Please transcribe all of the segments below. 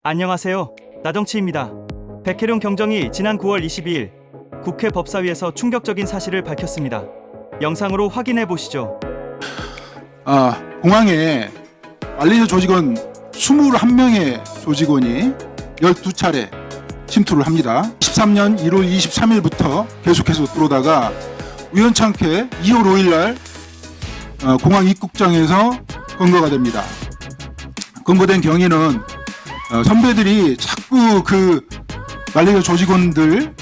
안녕하세요. 나정치입니다. 백혜룡 경정이 지난 9월 22일 국회 법사위에서 충격적인 사실을 밝혔습니다. 영상으로 확인해 보시죠. 공항에 말레이시아 조직원 21명의 조직원이 12차례 침투를 합니다. 13년 1월 23일부터 계속해서 들어오다가 우연찮게 2월 5일 날 공항 입국장에서 검거가 됩니다. 검거된 경위는 선배들이 자꾸 그 말레이시아 조직원들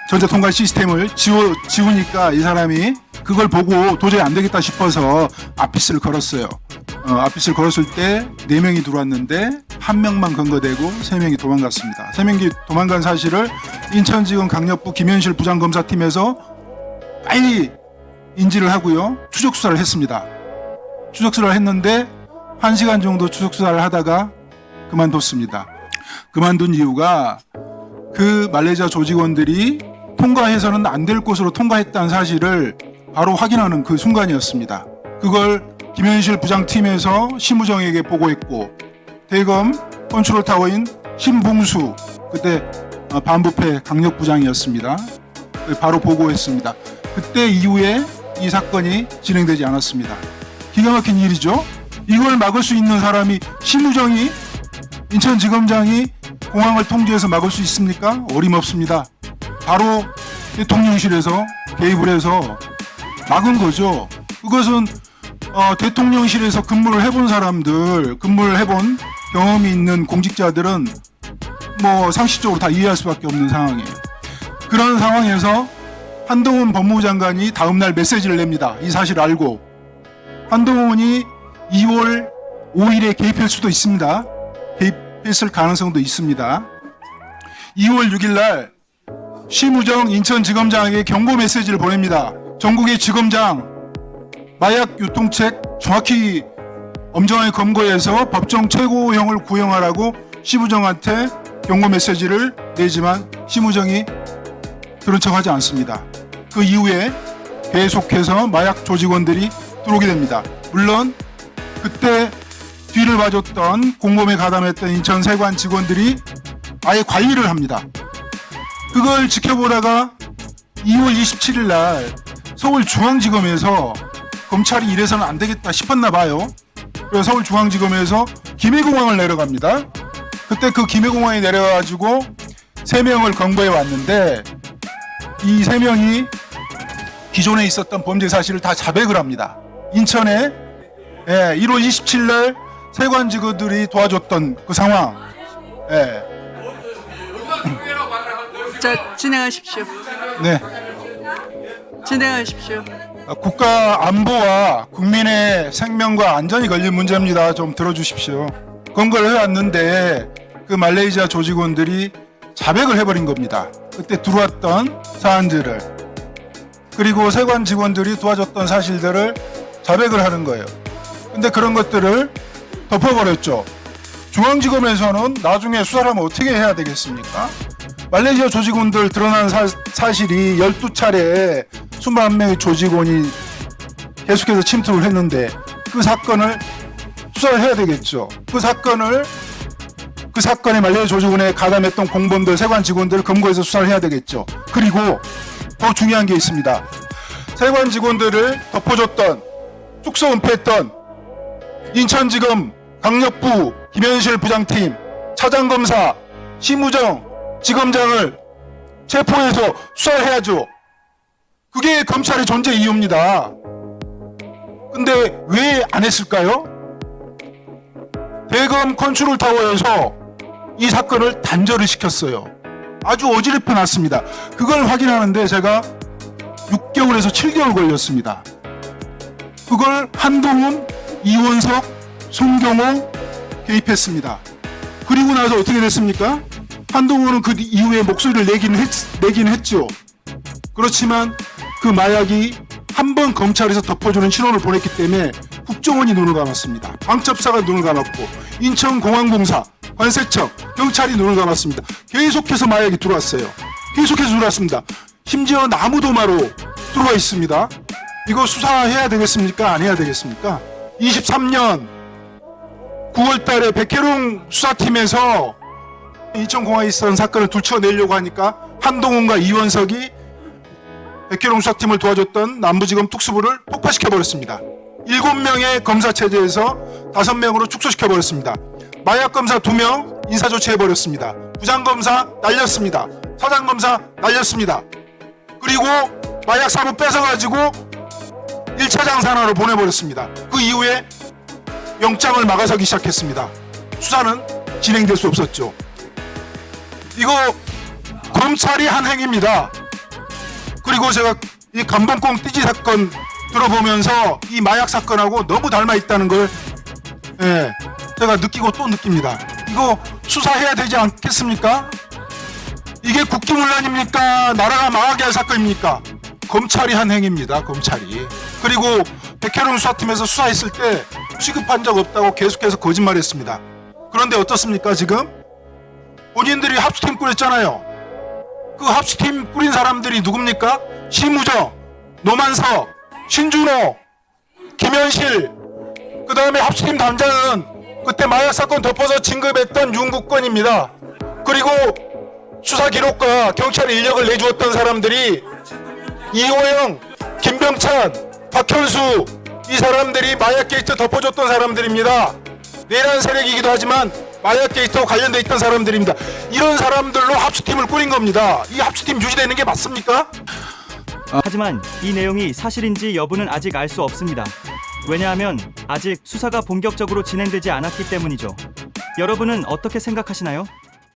전자 통관 시스템을 지우니까 이 사람이 그걸 보고 도저히 안 되겠다 싶어서 아피스를 걸었어요. 아피스를 걸었을 때 4명이 들어왔는데 1명만 검거되고 3명이 도망갔습니다. 3명이 도망간 사실을 인천지검 강력부 김현실 부장검사팀에서 빨리 인지를 하고요. 추적 수사를 했습니다. 추적 수사를 했는데 1시간 정도 추적 수사를 하다가 그만뒀습니다. 그만둔 이유가 그 말레이시아 조직원들이 통과해서는 안 될 곳으로 통과했다는 사실을 바로 확인하는 그 순간이었습니다. 그걸 김현실 부장팀에서 심우정에게 보고했고 대검 컨트롤타워인 신봉수 그때 반부패 강력부장이었습니다. 바로 보고했습니다. 그때 이후에 이 사건이 진행되지 않았습니다. 기가 막힌 일이죠. 이걸 막을 수 있는 사람이 심우정이 인천지검장이 공항을 통제해서 막을 수 있습니까? 어림없습니다. 바로 대통령실에서 개입을 해서 막은 거죠. 그것은 대통령실에서 근무를 해본 사람들, 근무를 해본 경험이 있는 공직자들은 뭐 상식적으로 다 이해할 수밖에 없는 상황이에요. 그런 상황에서 한동훈 법무부 장관이 다음날 메시지를 냅니다. 이 사실을 알고. 한동훈이 2월 5일에 개입할 수도 있습니다. 개입했을 가능성도 있습니다. 2월 6일 날 심우정 인천지검장에게 경고 메시지를 보냅니다. 전국의 지검장 마약 유통책 정확히 엄정하게 검거해서 법정 최고형을 구형하라고 심우정한테 경고 메시지를 내지만 심우정이 들은 척하지 않습니다. 그 이후에 계속해서 마약 조직원들이 들어오게 됩니다. 물론 그때 뒤를 봐줬던 공범에 가담했던 인천 세관 직원들이 아예 관리를 합니다. 그걸 지켜보다가 2월 27일 날 서울중앙지검에서 검찰이 이래서는 안 되겠다 싶었나 봐요. 그래서 서울중앙지검에서 김해공항을 내려갑니다. 그때 그 김해공항에 내려가지고 3명을 검거해 왔는데 이 3명이 기존에 있었던 범죄 사실을 다 자백을 합니다. 인천에 1월 27일 날 세관 직원들이 도와줬던 그 상황. 자, 진행하십시오. 네. 진행하십시오. 국가 안보와 국민의 생명과 안전이 걸린 문제입니다. 좀 들어주십시오. 검거를 해왔는데 그 말레이시아 조직원들이 자백을 해버린 겁니다. 그때 들어왔던 사안들을 그리고 세관 직원들이 도와줬던 사실들을 자백을 하는 거예요. 근데 그런 것들을 덮어버렸죠. 중앙지검에서는 나중에 수사를 하면 어떻게 해야 되겠습니까? 말레이시아 조직원들 드러난 사실이 12차례 21명의 조직원이 계속해서 침투를 했는데 그 사건을 수사를 해야 되겠죠. 그 사건에 말레이시아 조직원에 가담했던 공범들, 세관 직원들을 검거해서 수사를 해야 되겠죠. 그리고 더 중요한 게 있습니다. 세관 직원들을 덮어줬던, 숙소 은폐했던 인천지검 강력부 김현실 부장팀 차장검사 심우정 지검장을 체포해서 수사를 해야죠. 그게 검찰의 존재 이유입니다. 근데 왜 안 했을까요? 대검 컨트롤타워에서 이 사건을 단절을 시켰어요. 아주 어지럽혀 놨습니다. 그걸 확인하는데 제가 6개월에서 7개월 걸렸습니다. 그걸 한동훈, 이원석, 송경호 개입했습니다. 그리고 나서 어떻게 됐습니까? 한동훈은 그 이후에 목소리를 내긴 했죠. 그렇지만 그 마약이 한 번 검찰에서 덮어주는 신호를 보냈기 때문에 국정원이 눈을 감았습니다. 방첩사가 눈을 감았고 인천공항공사, 관세청, 경찰이 눈을 감았습니다. 계속해서 마약이 들어왔어요. 계속해서 들어왔습니다. 심지어 나무도마로 들어와 있습니다. 이거 수사해야 되겠습니까? 안 해야 되겠습니까? 23년 9월 달에 백혜룡 수사팀에서 인천공항에 있었던 사건을 들춰내려고 하니까 한동훈과 이원석이 백혜룡 수사팀을 도와줬던 남부지검 특수부를 폭파시켜버렸습니다. 7명의 검사 체제에서 5명으로 축소시켜버렸습니다. 마약검사 2명 인사조치해버렸습니다. 부장검사 날렸습니다. 사장검사 날렸습니다. 그리고 마약사무 뺏어가지고 1차 장산하러 보내버렸습니다. 그 이후에 영장을 막아서기 시작했습니다. 수사는 진행될 수 없었죠. 이거 검찰이 한 행위입니다. 그리고 제가 이 감봉콩 띠지 사건 들어보면서 이 마약 사건하고 너무 닮아 있다는 걸 제가 느끼고 또 느낍니다. 이거 수사해야 되지 않겠습니까? 이게 국기문란입니까? 나라가 망하게 할 사건입니까? 검찰이 한 행위입니다. 검찰이. 그리고 백혜룡 수사팀에서 수사했을 때 취급한 적 없다고 계속해서 거짓말했습니다. 그런데 어떻습니까 지금? 본인들이 합수팀 꾸렸잖아요. 그 합수팀 꾸린 사람들이 누굽니까? 심우정, 노만석, 신준호, 김현실, 그 다음에 합수팀 단장은 그때 마약 사건 덮어서 진급했던 윤국권입니다. 그리고 수사 기록과 경찰 인력을 내주었던 사람들이 이호영, 김병찬, 박현수, 이 사람들이 마약 게이트 덮어줬던 사람들입니다. 내란 세력이기도 하지만 마약 게이트와 관련돼 있던 사람들입니다. 이런 사람들로 합수팀을 꾸린 겁니다. 이 합수팀 유지되는 게 맞습니까? 하지만 이 내용이 사실인지 여부는 아직 알 수 없습니다. 왜냐하면 아직 수사가 본격적으로 진행되지 않았기 때문이죠. 여러분은 어떻게 생각하시나요?